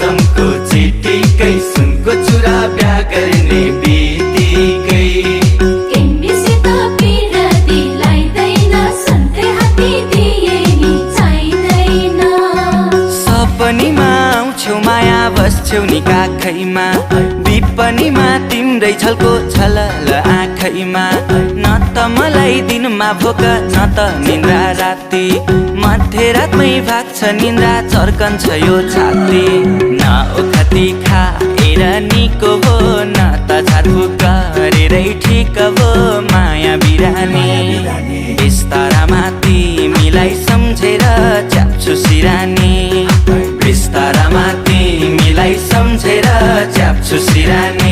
रेशमको चिटिकै सुनको चुरा बिहा गर्ने बित्तिकै तिमीसित पिरती लाइदैन सन्ते हाती दिए नि चाहिँदैन सपनीमा आउँछौ माया बस्छौ नि काखैमा विपनीमा तिम्रै छलको छलल आँखैमा न त मलाई दिनमा भोक न त निन्द्रा राति मध्यरातमै भाग्छ निन्द्रा चर्कन्छ यो छाती न ओखती खाएर निको हो न त झारफुक गरेरै ठिक हो माया बिरानी बिस्तारामा तिमीलाई सम्झेर च्याप्छु सिरानी बिस्तारामा तिमीलाई सम्झेर च्याप्छु सिरानी